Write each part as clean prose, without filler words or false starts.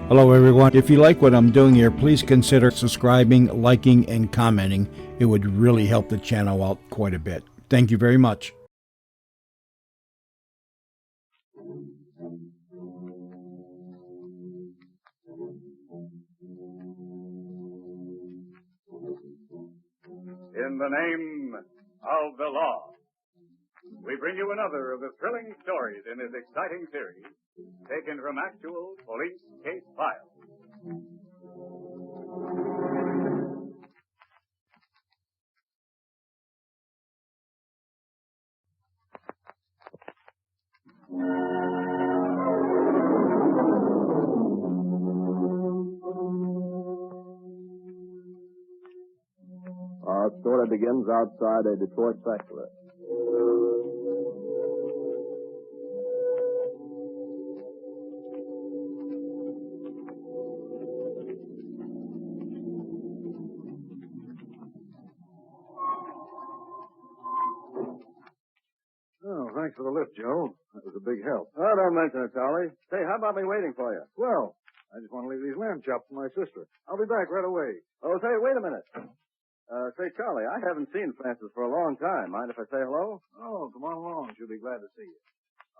Hello, everyone. If you like what I'm doing here, please consider subscribing, liking, and commenting. It would really help the channel out quite a bit. Thank you very much. In the name of the law, we bring you another of the thrilling stories in this exciting series, taken from actual police case files. Our story begins outside a Detroit factory. Oh, thanks for the lift, Joe. That was a big help. Oh, don't mention it, Charlie. Say, how about me waiting for you? Well, I just want to leave these lamb chops for my sister. I'll be back right away. Oh, say, wait a minute. Say, Charlie, I haven't seen Frances for a long time. Mind if I say hello? Oh, come on along. She'll be glad to see you.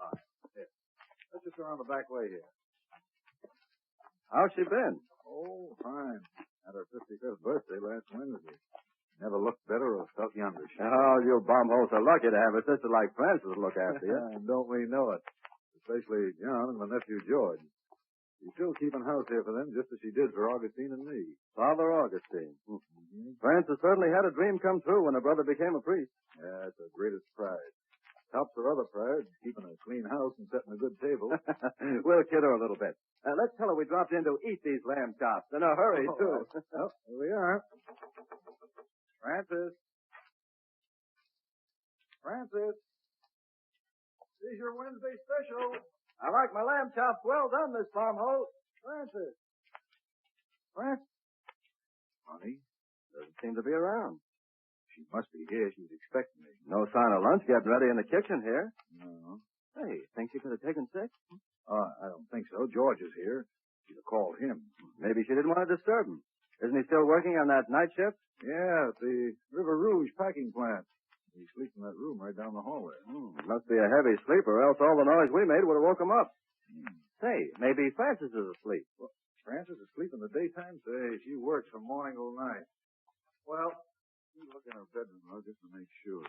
All right. Here. Let's just go around the back way here. How's she been? Oh, fine. Had her 55th birthday last Wednesday. Never looked better or felt younger. Oh, you bombholes are lucky to have a sister like Frances to look after you. Don't we know it? Especially John and my nephew George. She's still keeping house here for them just as she did for Augustine and me. Father Augustine. Mm-hmm. Frances certainly had a dream come true when her brother became a priest. Yeah, it's her greatest pride. Tops her other pride, keeping a clean house and setting a good table. We'll kid her a little bit. Let's tell her we dropped in to eat these lamb chops. In a hurry, too. Oh, here we are. Francis. Francis. Here's your Wednesday special. I like my lamb chops. Well done, Miss Farmhouse. Francis. Francis. Honey, Doesn't seem to be around. she must be here. She was expecting me. No sign of lunch getting ready in the kitchen here. No. Hey, think she could have taken sick? I don't think so. George is here. She'd have called him. Maybe she didn't want to disturb him. Isn't he still working on that night shift? Yeah, at the River Rouge packing plant. He sleeps in that room right down the hallway. Must be a heavy sleeper, else all the noise we made would have woke him up. Say, maybe Francis is asleep. Well, Francis is asleep in the daytime? Say, she works from morning till night. Well, you look in her bedroom, though, just to make sure.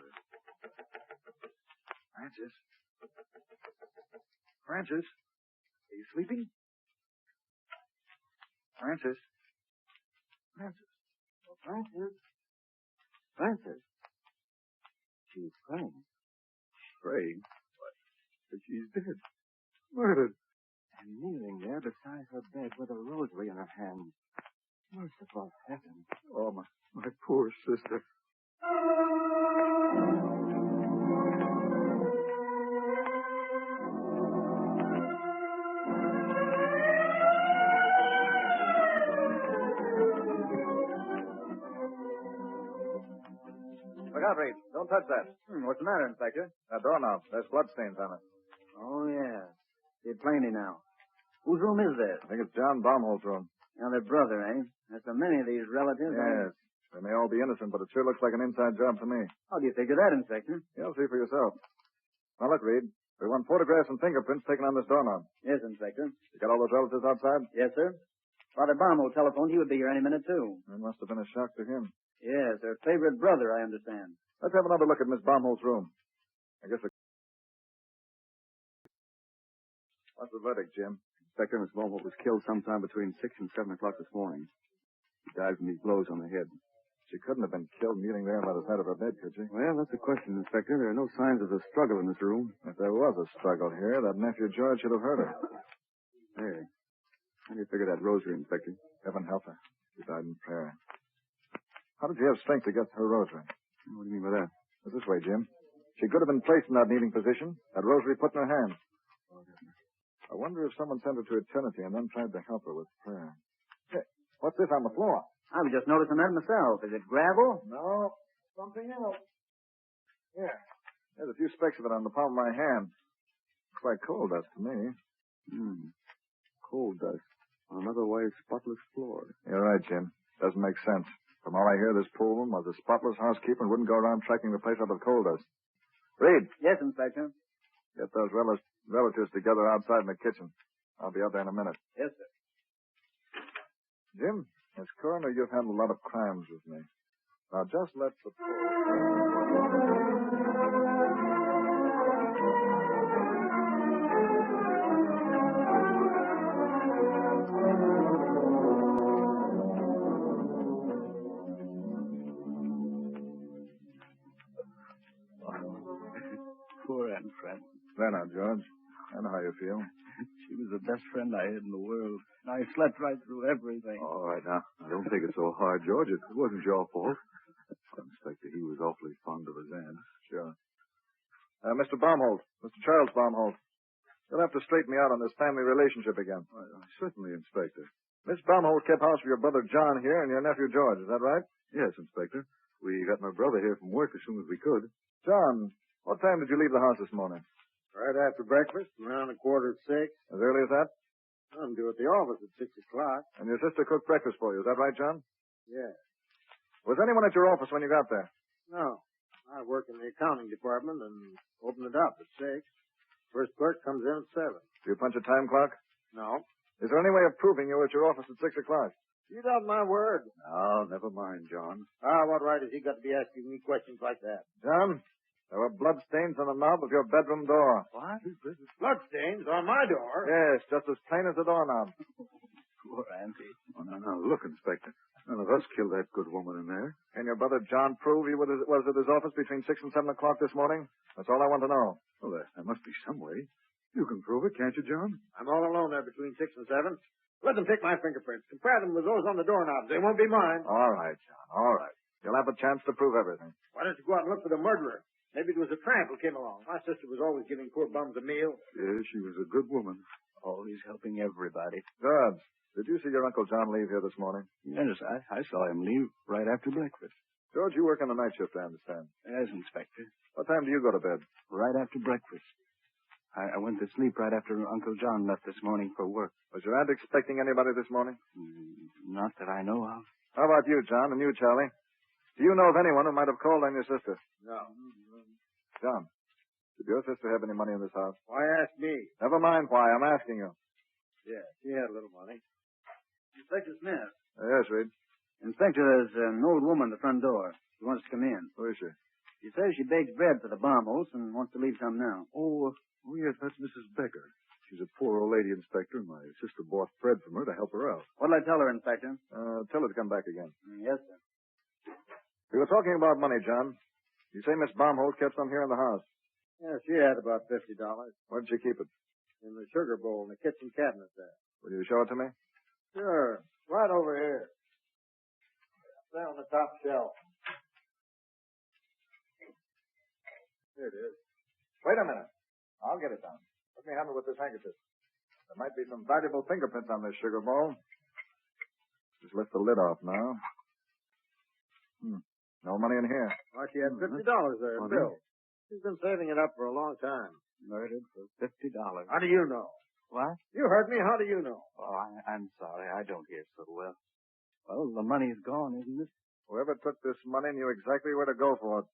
Francis? Francis? Are you sleeping? Francis? Francis? Well, Francis? She's praying. Praying? What? But she's dead. Murdered. And kneeling there beside her bed with a rosary in her hand. Merciful heaven. Oh, my poor sister. Look out, Reed. Don't touch that. What's the matter, Inspector? That doorknob. There's bloodstains on it. Oh, yeah. See it plainly now. Whose room is this? I think it's John Baumholt's room. Now, their brother, eh? There's so many of these relatives. Yes. They may all be innocent, but it sure looks like an inside job to me. How do you figure that, Inspector? You'll see for yourself. Now, look, Reed. We want photographs and fingerprints taken on this doorknob. Yes, Inspector. You got all those relatives outside? Yes, sir. Father Baumholt telephoned he would be here any minute, too. It must have been a shock to him. Yes, their favorite brother, I understand. Let's have another look at Miss Baumholt's room. I guess What's the verdict, Jim? Inspector, Miss Baumholt was killed sometime between 6 and 7 o'clock this morning. She died from these blows on the head. She couldn't have been killed kneeling there by the side of her bed, could she? Well, that's the question, Inspector. There are no signs of a struggle in this room. If there was a struggle here, that nephew George should have heard her. Hey, how do you figure that rosary, Inspector? Heaven help her. She died in prayer. How did she have strength to get her rosary? What do you mean by that? It's this way, Jim. She could have been placed in that kneeling position, that rosary put in her hand. I wonder if someone sent her to eternity and then tried to help her with prayer. Hey, what's this on the floor? I was just noticing that myself. Is it gravel? No, something else. Here. There's a few specks of it on the palm of my hand. Looks like coal dust to me. Coal dust. Well, spotless floor. You're right, Jim. Doesn't make sense. From all I hear, this Pullman was a spotless housekeeper and wouldn't go around tracking the place up with coal dust. Reed, Yes, Inspector. get those relatives together outside in the kitchen. I'll be out there in a minute. Yes, sir. Jim, as coroner, you've handled a lot of crimes with me. Now, just let the... Poor Aunt Frances. There now, George. I know how you feel. She was the best friend I had in the world. I slept right through everything. All right, now, don't take it so hard, George. It wasn't your fault. Inspector, he was awfully fond of his aunt. Sure. Mr. Baumholt, Mr. Charles Baumholt, you'll have to straighten me out on this family relationship again. Certainly, Inspector. Miss Baumholt kept house for your brother John here and your nephew George. Is that right? Yes, Inspector. We got my brother here from work as soon as we could. John, what time did you leave the house this morning? Right after breakfast, around 5:45. As early as that? I'm due at the office at 6 o'clock. And your sister cooked breakfast for you. Is that right, John? Yeah. Was anyone at your office when you got there? No. I work in the accounting department and open it up at 6. First clerk comes in at 7. Do you punch a time clock? No. Is there any way of proving you were at your office at 6 o'clock? You doubt my word. Oh, never mind, John. What right has he got to be asking me questions like that? John, there were bloodstains on the knob of your bedroom door. What? Bloodstains on my door? Yes, just as plain as the doorknob. Poor Auntie. Oh, now, look, Inspector. None of us killed that good woman in there. Can your brother John prove he was at his office between 6 and 7 o'clock this morning? That's all I want to know. Well, there must be some way. You can prove it, can't you, John? I'm all alone there between 6 and 7. Let them take my fingerprints. Compare them with those on the doorknobs. They won't be mine. All right, John, all right. You'll have a chance to prove everything. Why don't you go out and look for the murderer? Maybe it was a tramp who came along. My sister was always giving poor bums a meal. Yes, she was a good woman. Always helping everybody. Good. Did you see your Uncle John leave here this morning? Yes, I saw him leave right after breakfast. George, you work on the night shift, I understand. Yes, Inspector. What time do you go to bed? Right after breakfast. I went to sleep right after Uncle John left this morning for work. Was your aunt expecting anybody this morning? Not that I know of. How about you, John, and you, Charlie? Do you know of anyone who might have called on your sister? No. John, did your sister have any money in this house? Why ask me? Never mind why, I'm asking you. Yeah, she had a little money. Inspector Smith. Yes, Reed. Inspector, there's an old woman at the front door. She wants to come in. Who is she? She says she bakes bread for the Baumholts and wants to leave some now. Oh, yes, that's Mrs. Becker. She's a poor old lady, Inspector, and my sister bought bread from her to help her out. What'll I tell her, Inspector? Tell her to come back again. Yes, sir. We were talking about money, John. You say Miss Baumholt kept some here in the house. Yeah, she had about $50. Where did she keep it? In the sugar bowl in the kitchen cabinet there. Will you show it to me? Sure. Right over here. There on the top shelf. Here it is. Wait a minute. I'll get it down. Let me handle it with this handkerchief. There might be some valuable fingerprints on this sugar bowl. Just lift the lid off now. No money in here. Why, she had $50 there, Money? Bill. She's been saving it up for a long time. Murdered for $50. How do you know? What? You heard me. How do you know? Oh, I'm sorry. I don't hear so well. Well, the money's gone, isn't it? Whoever took this money knew exactly where to go for it.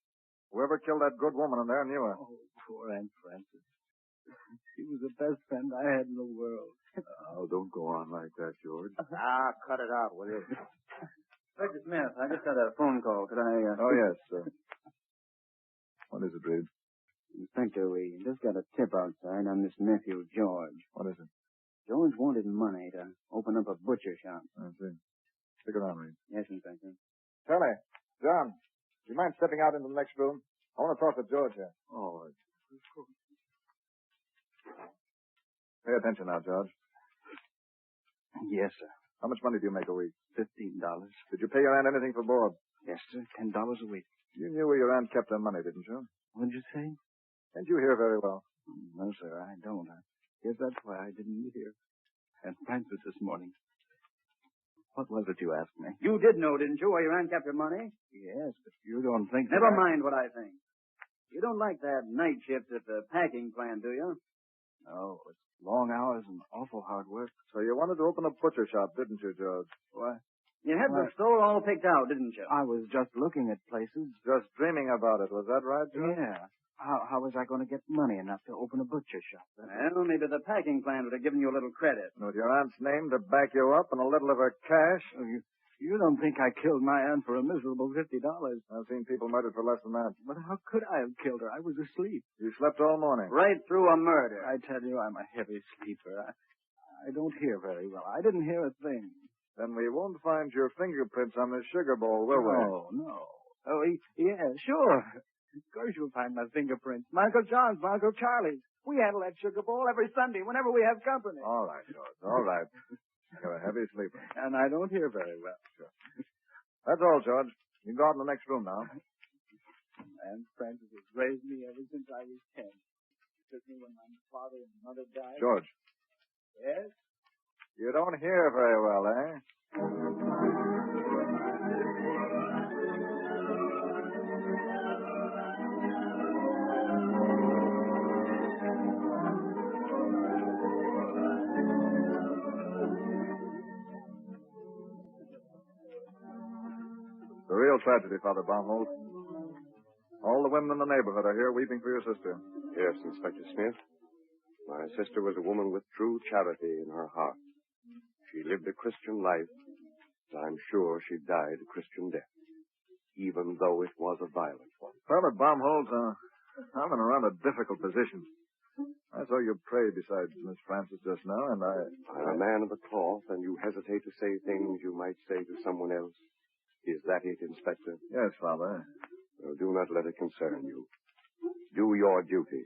Whoever killed that good woman in there knew her. Oh, poor Aunt Frances. She was the best friend I had in the world. Oh, don't go on like that, George. Cut it out, will you? Inspector Smith, I just had a phone call. Could I, Oh, yes. What is it, Reed? Inspector, we just got a tip outside on this nephew, George. What is it? George wanted money to open up a butcher shop. I see. Stick around, Reed. Yes, Inspector. Charlie, John, do you mind stepping out into the next room? I want to talk to George here. Oh, Pay attention now, George. Yes, sir. How much money do you make a week? $15. Did you pay your aunt anything for board? Yes, sir. $10 a week. You knew where your aunt kept her money, didn't you? What did you say? Didn't you hear very well? No, sir, I don't. I guess that's why I didn't hear. And Francis this morning. What was it you asked me? You did know, didn't you, where your aunt kept her money? Yes, but you don't think Never that mind what I think. You don't like that night shift at the packing plant, do you? No, it's Long hours and awful hard work. So you wanted to open a butcher shop, didn't you, George? What? You had the store all picked out, didn't you? I was just looking at places. Just dreaming about it. Was that right, George? Yeah. How was I going to get money enough to open a butcher shop? Well, maybe the packing plant would have given you a little credit. With your aunt's name to back you up and a little of her cash? Oh, you don't think I killed my aunt for a miserable $50? I've seen people murdered for less than that. But how could I have killed her? I was asleep. You slept all morning. Right through a murder. I tell you, I'm a heavy sleeper. I don't hear very well. I didn't hear a thing. Then we won't find your fingerprints on this sugar bowl, will we? No. Oh, yeah, sure. Of course you'll find my fingerprints. My Uncle John's, my Uncle Charlie's. We handle that sugar bowl every Sunday whenever we have company. All right, George. All right. You're a heavy sleeper. And I don't hear very well. Sure. That's all, George. You can go out in the next room now. And Francis has raised me ever since I was 10. Took me when my father and mother died. George. Yes? You don't hear very well, eh? The real tragedy, Father Baumholt. All the women in the neighborhood are here weeping for your sister. Yes, Inspector Smith. My sister was a woman with true charity in her heart. She lived a Christian life, and I'm sure she died a Christian death, even though it was a violent one. Father Baumholt, I'm in a rather difficult position. I saw you pray beside Miss Francis just now, and I'm a man of the cloth, and you hesitate to say things you might say to someone else. Is that it, Inspector? Yes, Father. Well, do not let it concern you. Do your duty.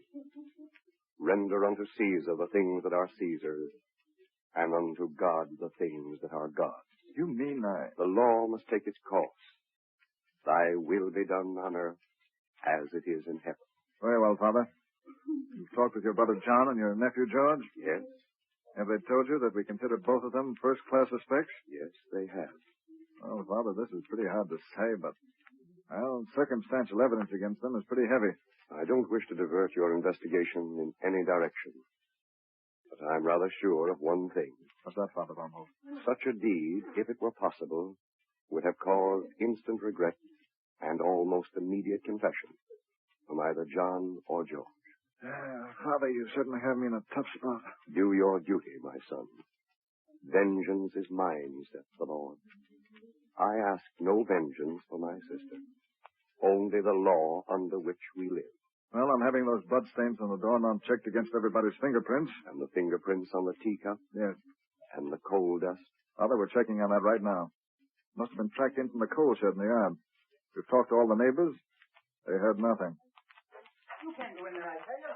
Render unto Caesar the things that are Caesar's, and unto God the things that are God's. You mean The law must take its course. Thy will be done on earth as it is in heaven. Very well, Father. You've talked with your brother John and your nephew George? Yes, Have they told you that we consider both of them first-class suspects? yes, they have. Well, Father, this is pretty hard to say, but, circumstantial evidence against them is pretty heavy. I don't wish to divert your investigation in any direction, but I'm rather sure of one thing. What's that, Father Baumholt? Such a deed, if it were possible, would have caused instant regret and almost immediate confession from either John or George. Father, you certainly have me in a tough spot. Do your duty, my son. Vengeance is mine, saith the Lord. I ask no vengeance for my sister, only the law under which we live. Well, I'm having those bloodstains on the doorknob checked against everybody's fingerprints. And the fingerprints on the teacup. Yes. And the coal dust. Father, we're checking on that right now. Must have been tracked in from the coal shed in the yard. We've talked to all the neighbors. They heard nothing. You can't go in there, I tell you.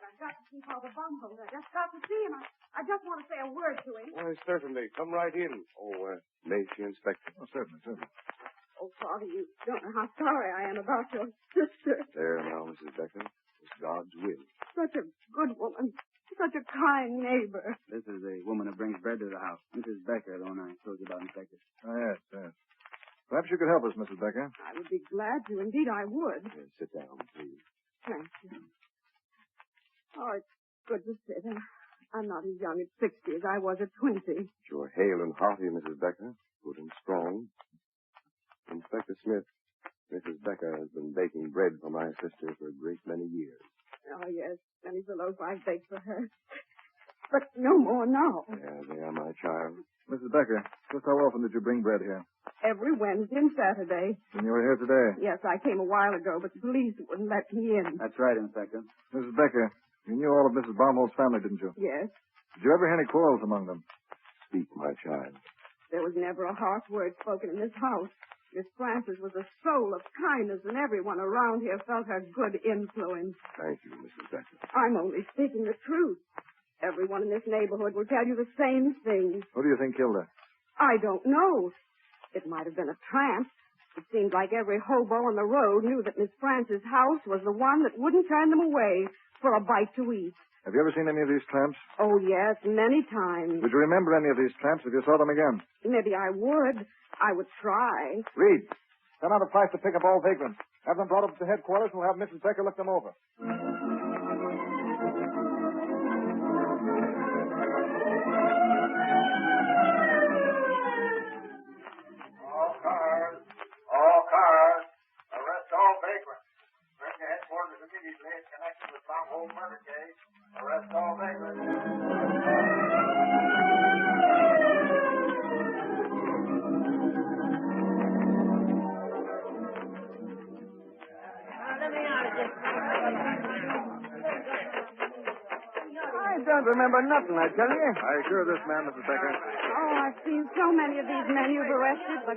I've got to see Father Baumholt. I just got to see him. I just want to say a word to him. Why, certainly. Come right in. May she inspect it? Oh, certainly. Oh, Father, you don't know how sorry I am about your sister. There now, Mrs. Becker. It's God's will. Such a good woman. Such a kind neighbor. This is the woman who brings bread to the house. Mrs. Becker, the one I told you about, Inspector. Oh, yes. Perhaps you could help us, Mrs. Becker. I would be glad to. Indeed, I would. Sit down, please. Thank you. Oh, it's good to sit. I'm not as young at 60 as I was at 20. You're hale and hearty, Mrs. Becker. Good and strong. Inspector Smith, Mrs. Becker has been baking bread for my sister for a great many years. Oh, yes. Many the loaf I've baked for her. But no more now. There, my child. Mrs. Becker, just how often did you bring bread here? Every Wednesday and Saturday. When you were here today? Yes, I came a while ago, but the police wouldn't let me in. That's right, Inspector. Mrs. Becker, you knew all of Mrs. Baumholt's family, didn't you? Yes. Did you ever hear any quarrels among them? Speak, my child. There was never a harsh word spoken in this house. Miss Francis was a soul of kindness, and everyone around here felt her good influence. Thank you, Mrs. Becker. I'm only speaking the truth. Everyone in this neighborhood will tell you the same thing. Who do you think killed her? I don't know. It might have been a tramp. It seemed like every hobo on the road knew that Miss Francis' house was the one that wouldn't turn them away for a bite to eat. Have you ever seen any of these tramps? Oh, yes, many times. Would you remember any of these tramps if you saw them again? Maybe I would. I would try. Reed, send out a price to pick up all vagrants. Have them brought up to headquarters, and we'll have Mrs. Becker look them over. can't remember nothing, I tell you. Are you sure of this man, Mrs. Becker? Oh, I've seen so many of these men you've arrested, but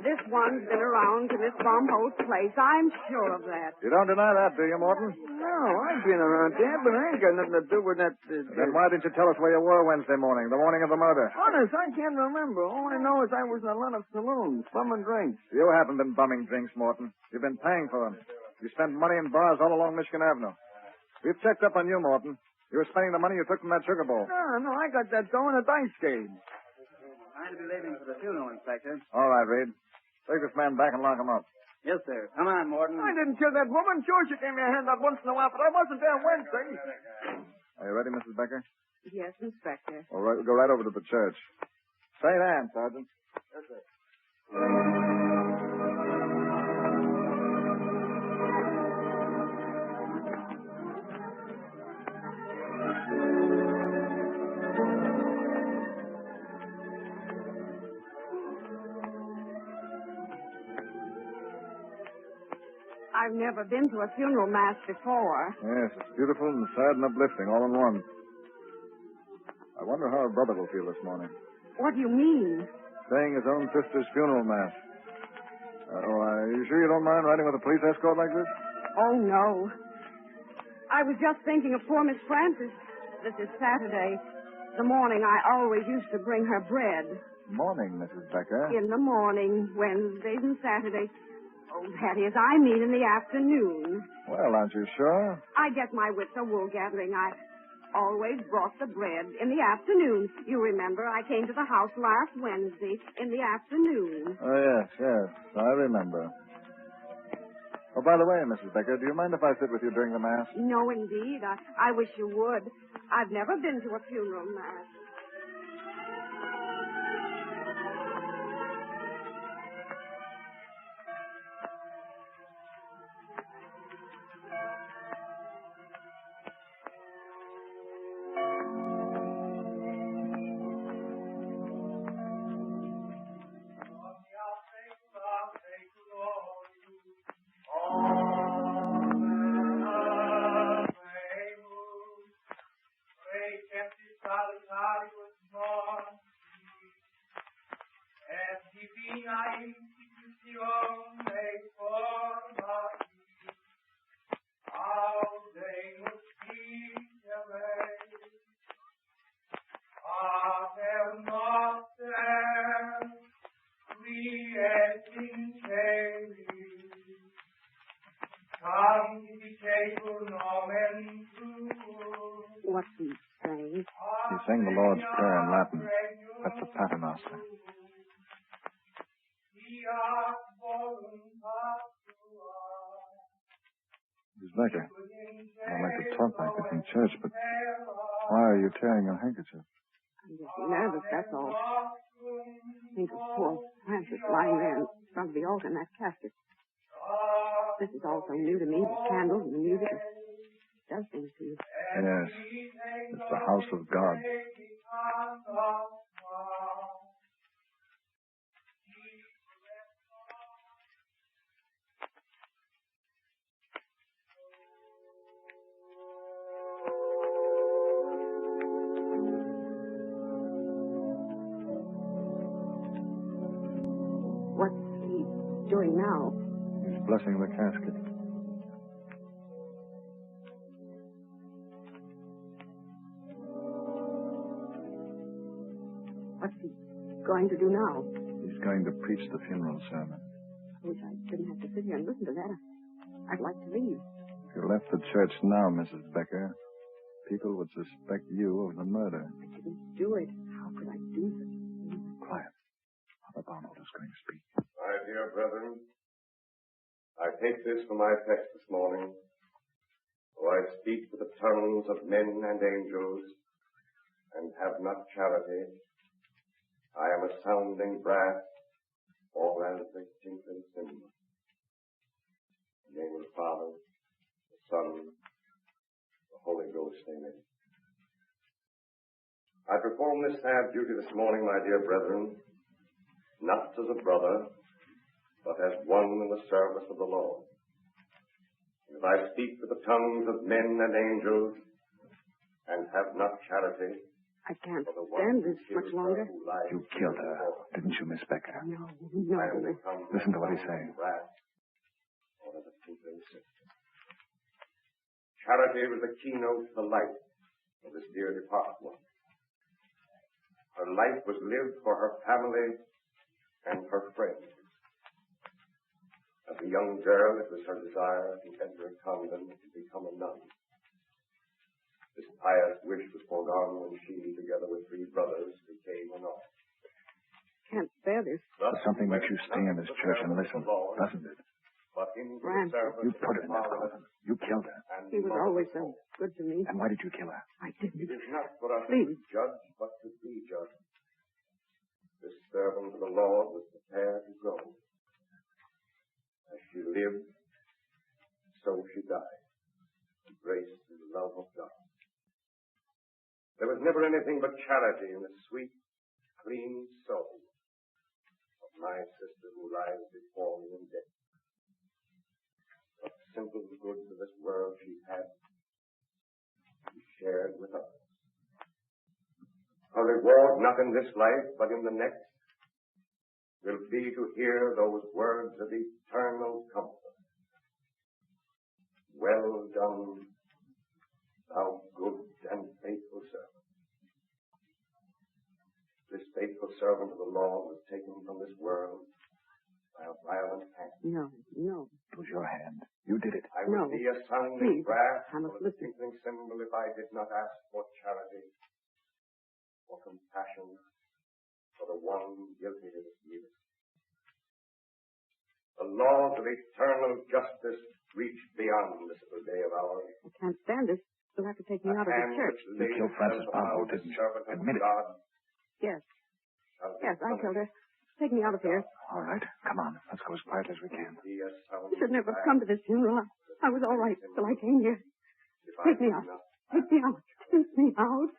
this one's been around to Miss Baumholt's place. I'm sure of that. You don't deny that, do you, Morton? No, I've been around there, but I ain't got nothing to do with that. Then why didn't you tell us where you were Wednesday morning, the morning of the murder? Honest, I can't remember. All I know is I was in a lot of saloons, bumming drinks. You haven't been bumming drinks, Morton. You've been paying for them. You spent money in bars all along Michigan Avenue. We've checked up on you, Morton. You were spending the money you took from that sugar bowl. No, I got that dough in a dice game. I'll be leaving for the funeral, Inspector. All right, Reed. Take this man back and lock him up. Yes, sir. Come on, Morton. I didn't kill that woman. Sure, she gave me a hand out once in a while, but I wasn't there Wednesday. Are you ready, Mrs. Becker? Yes, Inspector. All right, we'll go right over to the church. St. Anne, Sergeant. Yes, sir. I've never been to a funeral mass before. Yes, it's beautiful and sad and uplifting, all in one. I wonder how her brother will feel this morning. What do you mean? Saying his own sister's funeral mass. Are you sure you don't mind riding with a police escort like this? Oh, no. I was just thinking of poor Miss Frances. This is Saturday. The morning I always used to bring her bread. Morning, Mrs. Becker. In the morning, Wednesdays and Saturdays. Oh, that is, I mean in the afternoon. Well, aren't you sure? I get my wits a wool gathering. I always brought the bread in the afternoon. You remember, I came to the house last Wednesday in the afternoon. Oh, yes, I remember. Oh, by the way, Mrs. Becker, do you mind if I sit with you during the Mass? No, indeed. I wish you would. I've never been to a funeral mass. What's he saying? He's saying the Lord's Prayer in Latin. That's the Paternoster. Miss Becker, I'd like to talk like this in church, but why are you tearing your handkerchief? I'm just nervous, that's all. Think of poor Francis lying there in front of the altar in that casket. This is all so new to me, the candles and the music. It does things to you. Yes, it's the house of God. What's he doing now? He's blessing the casket. What's he going to do now? He's going to preach the funeral sermon. I wish I didn't have to sit here and listen to that. I'd like to leave. If you left the church now, Mrs. Becker, people would suspect you of the murder. I didn't do it. How could I do this? Quiet. Father Barnold is going to speak. My dear brethren, I take this for my text this morning. Though I speak with the tongues of men and angels, and have not charity, I am a sounding brass, or as a tinkling cymbal. In the name of the Father, the Son, the Holy Ghost, amen. I perform this sad duty this morning, my dear brethren, not as a brother, but as one in the service of the Lord. As I speak with the tongues of men and angels, and have not charity I can't for the stand one who this much kills longer. her who lies You killed her, didn't you, Miss Becker? No. and becomes Listen to what he's saying. wrath or of a twinkling sister. Charity was the keynote to the life of this dear departed one. Her life was lived for her family and her friends. As a young girl, it was her desire to enter a convent and become a nun. This pious wish was foregone when she, together with 3 brothers, became a nun. Can't bear this. There's something makes you stay in this church and listen, doesn't it? But in the Ram. service You put her of in that Father coffin. You killed her. and He was Mother always of so hope. good to me. And why did you kill her? I It didn't. is not for us Please. to judge, but to be judged. This servant of the Lord was prepared to go. As she lived, so she died. The grace and love of God. There was never anything but charity in the sweet, clean soul of my sister who lies before me in death. What simple goods of this world she had, she shared with others. Her reward, not in this life, but in the next, will be to hear those words of eternal comfort. Well done, thou good and faithful servant. This faithful servant of the Lord was taken from this world by a violent hand. No. It was your hand. You did it. I No. would be a son Please, of wrath I must or a listen. tinkling cymbal if I did not ask for charity, for compassion, for the one guilty of this evil. The laws of eternal justice reach beyond this little day of ours. I can't stand this. You'll have to take me out of the church. You killed Frances Palmer, didn't you? Admit it. Yes, I killed her. Take me out of here. All right. Come on. Let's go as quietly as we can. I should never have come to this funeral. I was all right till I came here. Take me out. Take me out. Take me out.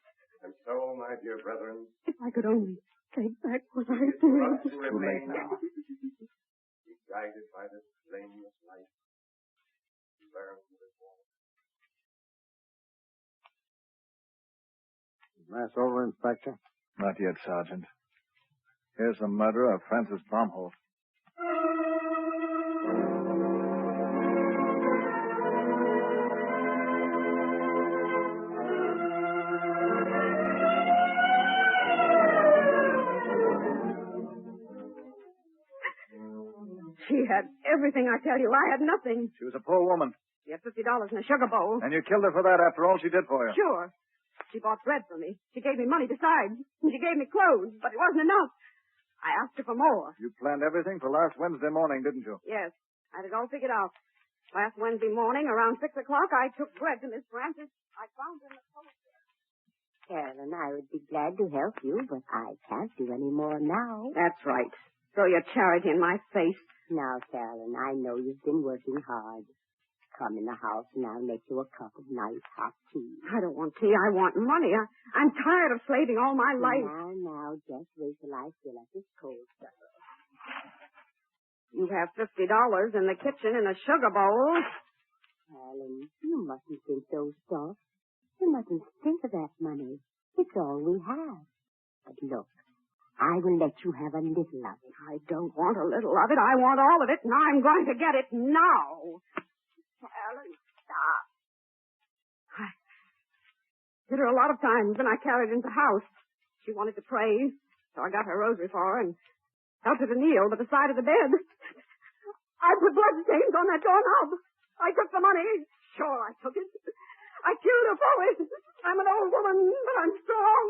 And so, my dear brethren, If I could only take back what I it is for us did. to Too late remain now. be guided by this blameless life, learn to live well. Mass over, Inspector? Not yet, Sergeant. Here's the murderer of Francis Baumholt. She had everything, I tell you. I had nothing. She was a poor woman, She had $50 in a sugar bowl. and you killed her for that after all she did for you. Sure. She bought bread for me. She gave me money besides. And she gave me clothes, but it wasn't enough. I asked her for more. You planned everything for last Wednesday morning, didn't you? Yes, I had it all figured out. Last Wednesday morning, around 6 o'clock, I took bread to Miss Francis. I found her in the post. Carolyn, I would be glad to help you, but I can't do any more now. That's right. Throw your charity in my face. Now, Carolyn, I know you've been working hard. Come in the house and I'll make you a cup of nice hot tea. I don't want tea. I want money. I'm tired of slaving all my life. Now, just wait till I fill up this cold stuff. You have $50 in the kitchen in a sugar bowl. Carolyn, you mustn't think those thoughts. You mustn't think of that money. It's all we have. But look, I will let you have a little of it. I don't want a little of it. I want all of it, and I'm going to get it now. Carolyn, stop. I did her a lot of times, and I carried her into the house. She wanted to pray, so I got her rosary for her and helped her to kneel by the side of the bed. I put bloodstains on that doorknob. I took the money. Sure, I took it. I killed her for it. I'm an old woman, but I'm strong.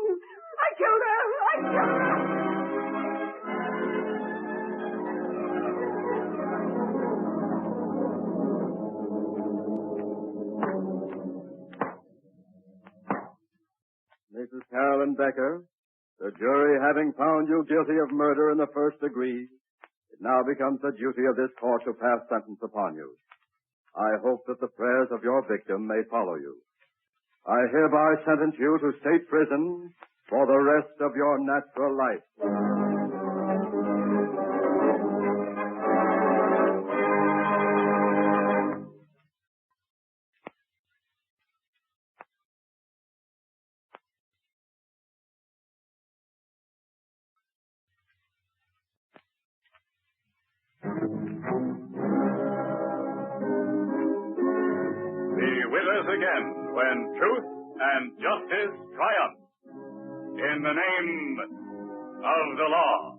I killed her. I killed her. Mrs. Carolyn Becker, the jury having found you guilty of murder in the first degree, it now becomes the duty of this court to pass sentence upon you. I hope that the prayers of your victim may follow you. I hereby sentence you to state prison for the rest of your natural life. again when truth and justice triumph. In the name of the law.